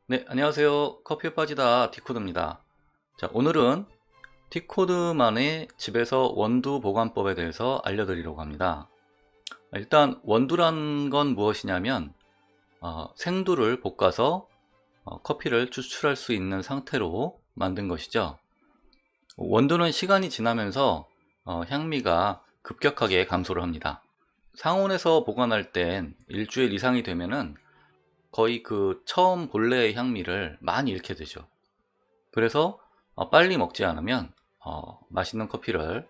네, 안녕하세요. 커피에 빠지다 디코드입니다. 자, 오늘은 디코드만의 집에서 원두 보관법에 대해서 알려드리려고 합니다. 일단 원두란 건 무엇이냐면 생두를 볶아서 커피를 추출할 수 있는 상태로 만든 것이죠. 원두는 시간이 지나면서 향미가 급격하게 감소를 합니다. 상온에서 보관할 땐 일주일 이상이 되면은 거의 그 처음 본래의 향미를 많이 잃게 되죠. 그래서 빨리 먹지 않으면 맛있는 커피를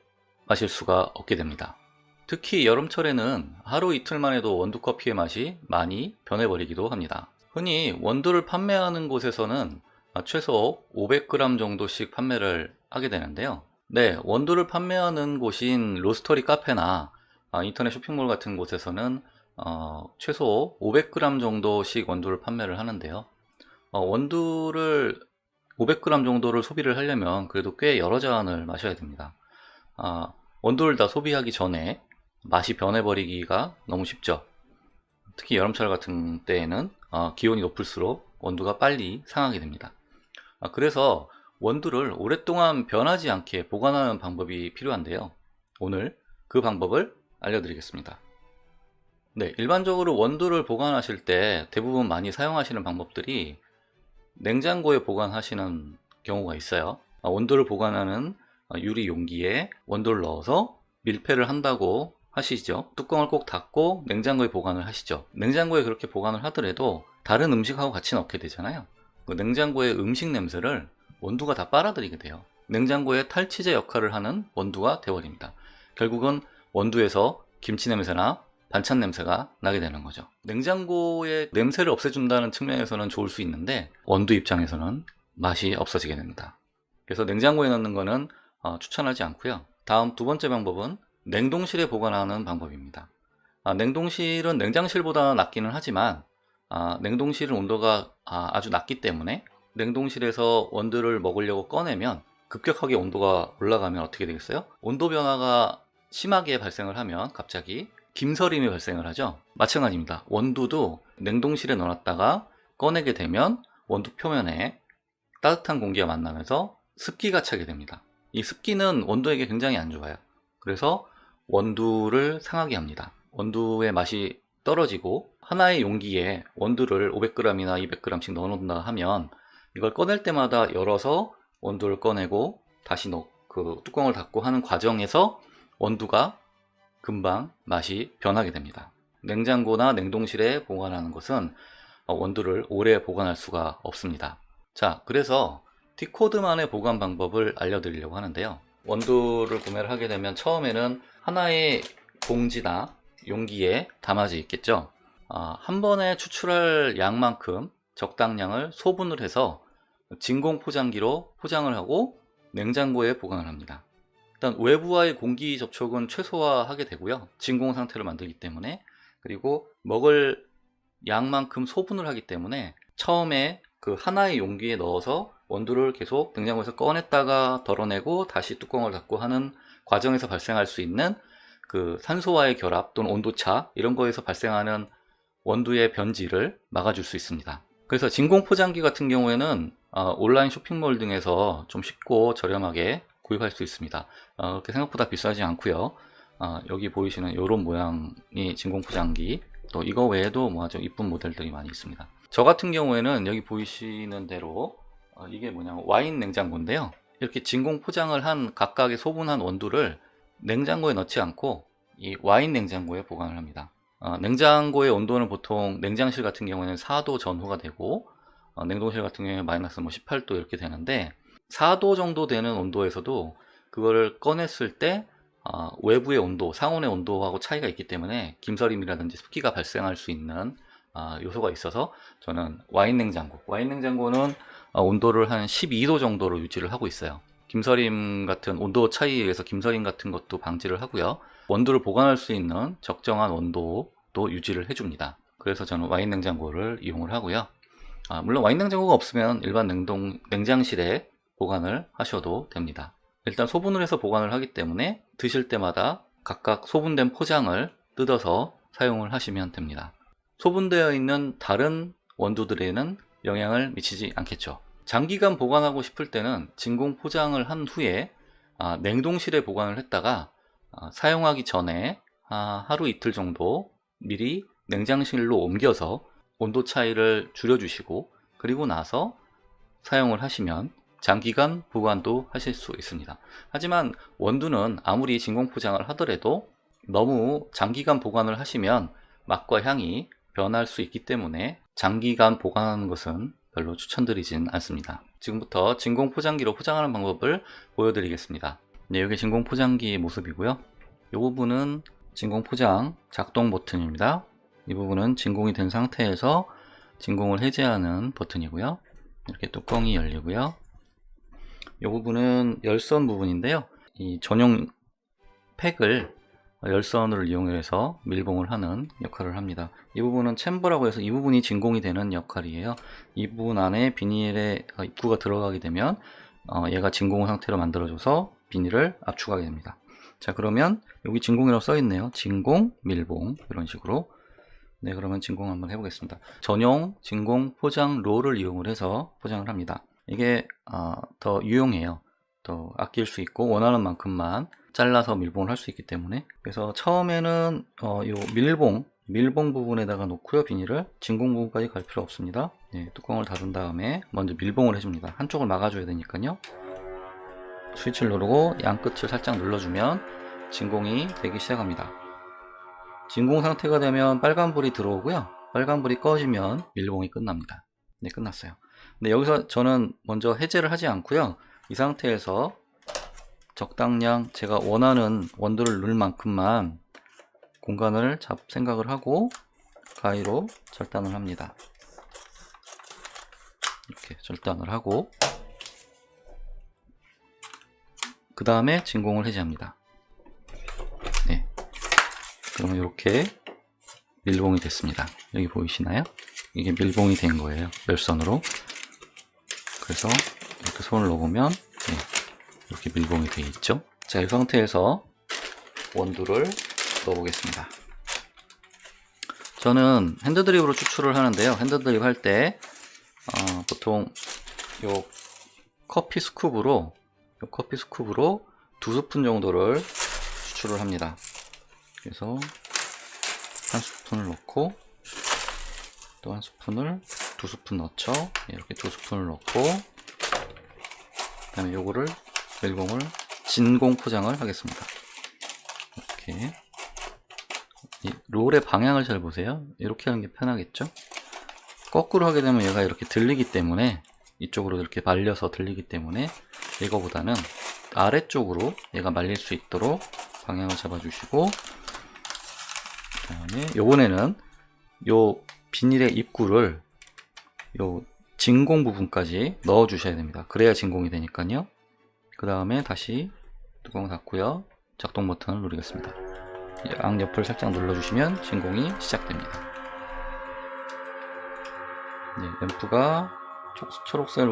마실 수가 없게 됩니다. 특히 여름철에는 하루 이틀만 해도 원두 커피의 맛이 많이 변해버리기도 합니다. 흔히 원두를 판매하는 곳에서는 최소 500g 정도씩 판매를 하게 되는데요. 네, 원두를 판매하는 곳인 로스터리 카페나 인터넷 쇼핑몰 같은 곳에서는 최소 500g 정도씩 원두를 판매를 하는데요. 원두를 500g 정도를 소비를 하려면 그래도 꽤 여러 잔을 마셔야 됩니다. 원두를 다 소비하기 전에 맛이 변해버리기가 너무 쉽죠. 특히 여름철 같은 때에는 기온이 높을수록 원두가 빨리 상하게 됩니다. 그래서 원두를 오랫동안 변하지 않게 보관하는 방법이 필요한데요. 오늘 그 방법을 알려드리겠습니다. 네, 일반적으로 원두를 보관하실 때 대부분 많이 사용하시는 방법들이 냉장고에 보관하시는 경우가 있어요. 원두를 보관하는 유리 용기에 원두를 넣어서 밀폐를 한다고 하시죠. 뚜껑을 꼭 닫고 냉장고에 보관을 하시죠. 냉장고에 그렇게 보관을 하더라도 다른 음식하고 같이 넣게 되잖아요. 그 냉장고의 음식 냄새를 원두가 다 빨아들이게 돼요. 냉장고의 탈취제 역할을 하는 원두가 되어버립니다. 결국은 원두에서 김치 냄새나 반찬 냄새가 나게 되는 거죠. 냉장고의 냄새를 없애준다는 측면에서는 좋을 수 있는데 원두 입장에서는 맛이 없어지게 됩니다. 그래서 냉장고에 넣는 거는 추천하지 않고요. 다음 두 번째 방법은 냉동실에 보관하는 방법입니다. 냉동실은 냉장실보다 낫기는 하지만 냉동실은 온도가 아주 낮기 때문에 냉동실에서 원두를 먹으려고 꺼내면 급격하게 온도가 올라가면 어떻게 되겠어요? 온도 변화가 심하게 발생을 하면 갑자기 김서림이 발생을 하죠. 마찬가지입니다. 원두도 냉동실에 넣어놨다가 꺼내게 되면 원두 표면에 따뜻한 공기가 만나면서 습기가 차게 됩니다. 이 습기는 원두에게 굉장히 안 좋아요. 그래서 원두를 상하게 합니다. 원두의 맛이 떨어지고 하나의 용기에 원두를 500g이나 200g씩 넣어놓는다 하면 이걸 꺼낼 때마다 열어서 원두를 꺼내고 다시 그 뚜껑을 닫고 하는 과정에서 원두가 금방 맛이 변하게 됩니다. 냉장고나 냉동실에 보관하는 것은 원두를 오래 보관할 수가 없습니다. 자, 그래서 디코드만의 보관 방법을 알려드리려고 하는데요. 원두를 구매를 하게 되면 처음에는 하나의 봉지나 용기에 담아져 있겠죠. 한 번에 추출할 양만큼 적당량을 소분을 해서 진공 포장기로 포장을 하고 냉장고에 보관을 합니다. 일단 외부와의 공기 접촉은 최소화하게 되고요. 진공 상태를 만들기 때문에, 그리고 먹을 양만큼 소분을 하기 때문에 처음에 그 하나의 용기에 넣어서 원두를 계속 냉장고에서 꺼냈다가 덜어내고 다시 뚜껑을 닫고 하는 과정에서 발생할 수 있는 그 산소와의 결합 또는 온도차 이런 거에서 발생하는 원두의 변질을 막아줄 수 있습니다. 그래서 진공 포장기 같은 경우에는 온라인 쇼핑몰 등에서 좀 쉽고 저렴하게 구입할 수 있습니다. 그렇게 생각보다 비싸지 않고요. 여기 보이시는 이런 모양의 진공 포장기, 또 이거 외에도 뭐 아주 이쁜 모델들이 많이 있습니다. 저 같은 경우에는 여기 보이시는 대로 이게 뭐냐면 와인 냉장고인데요. 이렇게 진공 포장을 한 각각의 소분한 원두를 냉장고에 넣지 않고 이 와인 냉장고에 보관을 합니다. 냉장고의 온도는 보통 냉장실 같은 경우에는 4도 전후가 되고 냉동실 같은 경우에 마이너스 18도 이렇게 되는데 4도 정도 되는 온도에서도 그거를 꺼냈을 때 외부의 온도, 상온의 온도하고 차이가 있기 때문에 김서림이라든지 습기가 발생할 수 있는 요소가 있어서 저는 와인 냉장고는 온도를 한 12도 정도로 유지를 하고 있어요. 김서림 같은 온도 차이에 의해서 김서림 같은 것도 방지를 하고요. 원두를 보관할 수 있는 적정한 온도도 유지를 해줍니다. 그래서 저는 와인 냉장고를 이용을 하고요. 물론 와인 냉장고가 없으면 일반 냉장실에 보관을 하셔도 됩니다. 일단 소분을 해서 보관을 하기 때문에 드실 때마다 각각 소분된 포장을 뜯어서 사용을 하시면 됩니다. 소분되어 있는 다른 원두들에는 영향을 미치지 않겠죠. 장기간 보관하고 싶을 때는 진공 포장을 한 후에 냉동실에 보관을 했다가 사용하기 전에 하루 이틀 정도 미리 냉장실로 옮겨서 온도 차이를 줄여주시고 그리고 나서 사용을 하시면 장기간 보관도 하실 수 있습니다. 하지만 원두는 아무리 진공 포장을 하더라도 너무 장기간 보관을 하시면 맛과 향이 변할 수 있기 때문에 장기간 보관하는 것은 별로 추천드리진 않습니다. 지금부터 진공 포장기로 포장하는 방법을 보여드리겠습니다. 네, 여기 진공 포장기의 모습이고요. 이 부분은 진공 포장 작동 버튼입니다. 이 부분은 진공이 된 상태에서 진공을 해제하는 버튼이고요. 이렇게 뚜껑이 열리고요. 이 부분은 열선 부분인데요. 이 전용 팩을 열선을 이용해서 밀봉을 하는 역할을 합니다. 이 부분은 챔버라고 해서 이 부분이 진공이 되는 역할이에요. 이 부분 안에 비닐에 입구가 들어가게 되면 얘가 진공 상태로 만들어줘서 비닐을 압축하게 됩니다. 자, 그러면 여기 진공이라고 써 있네요. 진공, 밀봉 이런 식으로. 네, 그러면 진공 한번 해보겠습니다. 전용 진공 포장 롤을 이용을 해서 포장을 합니다. 이게 더 유용해요. 더 아낄 수 있고 원하는 만큼만 잘라서 밀봉을 할 수 있기 때문에. 그래서 처음에는 요 밀봉 부분에다가 놓고요. 비닐을 진공 부분까지 갈 필요 없습니다. 네, 뚜껑을 닫은 다음에 먼저 밀봉을 해줍니다. 한쪽을 막아줘야 되니까요. 스위치를 누르고 양 끝을 살짝 눌러주면 진공이 되기 시작합니다. 진공 상태가 되면 빨간불이 들어오고요. 빨간불이 꺼지면 밀봉이 끝납니다. 네, 끝났어요. 근데 여기서 저는 먼저 해제를 하지 않고요. 이 상태에서 적당량 제가 원하는 원두를 넣을 만큼만 공간을 생각을 하고 가위로 절단을 합니다. 이렇게 절단을 하고 그 다음에 진공을 해제합니다. 네, 그러면 이렇게 밀봉이 됐습니다. 여기 보이시나요? 이게 밀봉이 된 거예요. 열선으로. 그래서 이렇게 손을 넣어보면 네, 이렇게 밀봉이 되어 있죠. 자, 이 상태에서 원두를 넣어보겠습니다. 저는 핸드드립으로 추출을 하는데요. 핸드드립 할 때 보통 요 커피 스쿱으로 2스푼 정도를 추출을 합니다. 그래서 한 스푼을 넣고 또 한 스푼을 2스푼 넣죠. 이렇게 2스푼을 넣고 그 다음에 요거를 밀봉을 진공 포장을 하겠습니다. 이렇게 이 롤의 방향을 잘 보세요. 이렇게 하는 게 편하겠죠? 거꾸로 하게 되면 얘가 이렇게 들리기 때문에 이쪽으로 이렇게 말려서 들리기 때문에 이거보다는 아래쪽으로 얘가 말릴 수 있도록 방향을 잡아주시고 그 다음에 요번에는 요 비닐의 입구를 요 진공 부분까지 넣어 주셔야 됩니다. 그래야 진공이 되니까요. 그 다음에 다시 뚜껑을 닫고요. 작동 버튼을 누르겠습니다. 양옆을 살짝 눌러주시면 진공이 시작됩니다. 네, 램프가 초록색,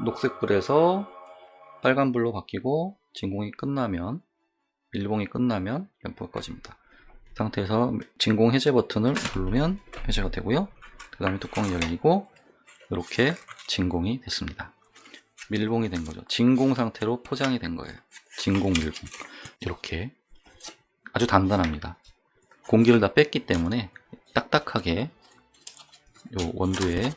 녹색불에서 빨간불로 바뀌고 진공이 끝나면 밀봉이 끝나면 램프가 꺼집니다. 이 상태에서 진공 해제 버튼을 누르면 해제가 되고요. 그 다음에 뚜껑이 열리고 이렇게 진공이 됐습니다. 밀봉이 된 거죠. 진공 상태로 포장이 된 거예요. 진공 밀봉. 이렇게 아주 단단합니다. 공기를 다 뺐기 때문에 딱딱하게 요 원두에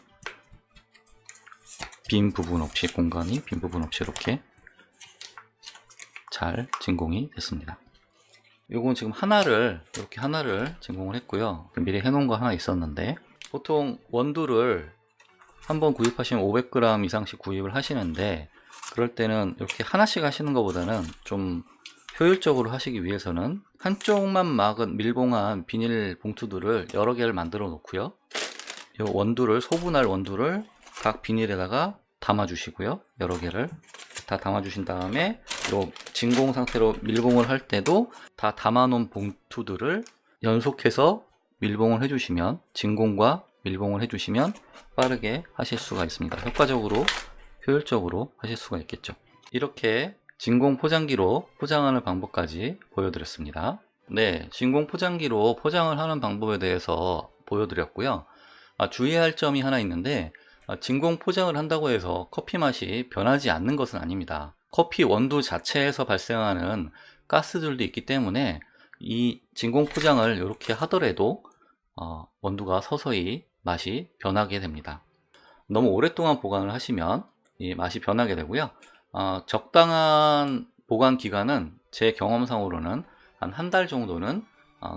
빈 부분 없이 공간이 빈 부분 없이 이렇게 잘 진공이 됐습니다. 요건 지금 이렇게 하나를 진공을 했고요. 미리 해놓은 거 하나 있었는데 보통 원두를 한번 구입하시면 500g 이상씩 구입을 하시는데 그럴 때는 이렇게 하나씩 하시는 것보다는 좀 효율적으로 하시기 위해서는 한쪽만 막은 밀봉한 비닐 봉투들을 여러 개를 만들어 놓고요. 이 원두를 소분할 원두를 각 비닐에다가 담아 주시고요. 여러 개를 다 담아 주신 다음에 이 진공 상태로 밀봉을 할 때도 다 담아 놓은 봉투들을 연속해서 밀봉을 해 주시면 진공과 밀봉을 해 주시면 빠르게 하실 수가 있습니다. 효과적으로 효율적으로 하실 수가 있겠죠. 이렇게 진공 포장기로 포장하는 방법까지 보여드렸습니다. 네, 진공 포장기로 포장을 하는 방법에 대해서 보여드렸고요. 주의할 점이 하나 있는데 진공 포장을 한다고 해서 커피 맛이 변하지 않는 것은 아닙니다. 커피 원두 자체에서 발생하는 가스들도 있기 때문에 이 진공 포장을 이렇게 하더라도 원두가 서서히 맛이 변하게 됩니다. 너무 오랫동안 보관을 하시면 이 맛이 변하게 되고요. 적당한 보관 기간은 제 경험상으로는 한 달 정도는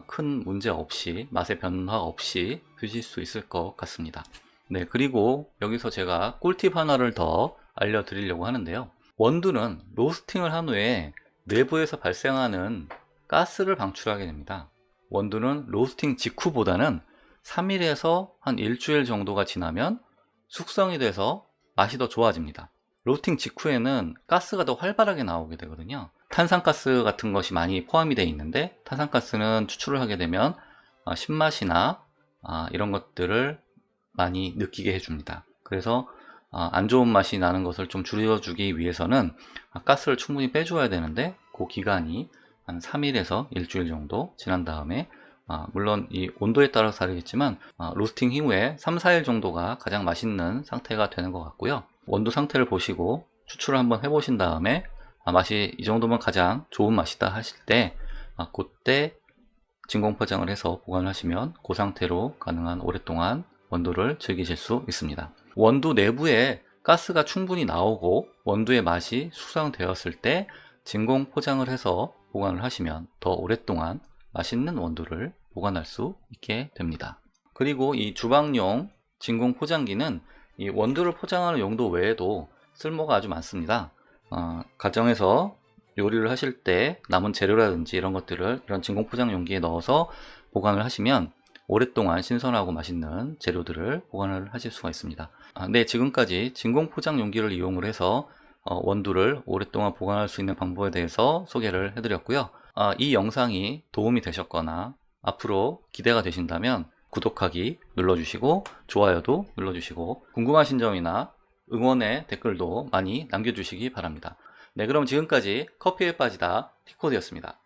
큰 문제 없이, 맛의 변화 없이 드실 수 있을 것 같습니다. 네, 그리고 여기서 제가 꿀팁 하나를 더 알려드리려고 하는데요. 원두는 로스팅을 한 후에 내부에서 발생하는 가스를 방출하게 됩니다. 원두는 로스팅 직후보다는 3일에서 한 일주일 정도가 지나면 숙성이 돼서 맛이 더 좋아집니다. 로스팅 직후에는 가스가 더 활발하게 나오게 되거든요. 탄산가스 같은 것이 많이 포함이 되어 있는데, 탄산가스는 추출을 하게 되면 신맛이나 이런 것들을 많이 느끼게 해줍니다. 그래서 안 좋은 맛이 나는 것을 좀 줄여주기 위해서는 가스를 충분히 빼줘야 되는데, 그 기간이 한 3일에서 일주일 정도 지난 다음에, 물론 이 온도에 따라서 다르겠지만 로스팅 이후에 3, 4일 정도가 가장 맛있는 상태가 되는 것 같고요. 원두 상태를 보시고 추출을 한번 해보신 다음에 맛이 이 정도면 가장 좋은 맛이다 하실 때, 그때 진공 포장을 해서 보관을 하시면 그 상태로 가능한 오랫동안 원두를 즐기실 수 있습니다. 원두 내부에 가스가 충분히 나오고 원두의 맛이 숙성되었을 때 진공 포장을 해서 보관을 하시면 더 오랫동안 맛있는 원두를 보관할 수 있게 됩니다. 그리고 이 주방용 진공 포장기는 이 원두를 포장하는 용도 외에도 쓸모가 아주 많습니다. 가정에서 요리를 하실 때 남은 재료라든지 이런 것들을 이런 진공 포장 용기에 넣어서 보관을 하시면 오랫동안 신선하고 맛있는 재료들을 보관을 하실 수가 있습니다. 네, 지금까지 진공 포장 용기를 이용을 해서 원두를 오랫동안 보관할 수 있는 방법에 대해서 소개를 해드렸고요. 이 영상이 도움이 되셨거나 앞으로 기대가 되신다면 구독하기 눌러주시고 좋아요도 눌러주시고 궁금하신 점이나 응원의 댓글도 많이 남겨주시기 바랍니다. 네, 그럼 지금까지 커피에 빠지다 티코드였습니다.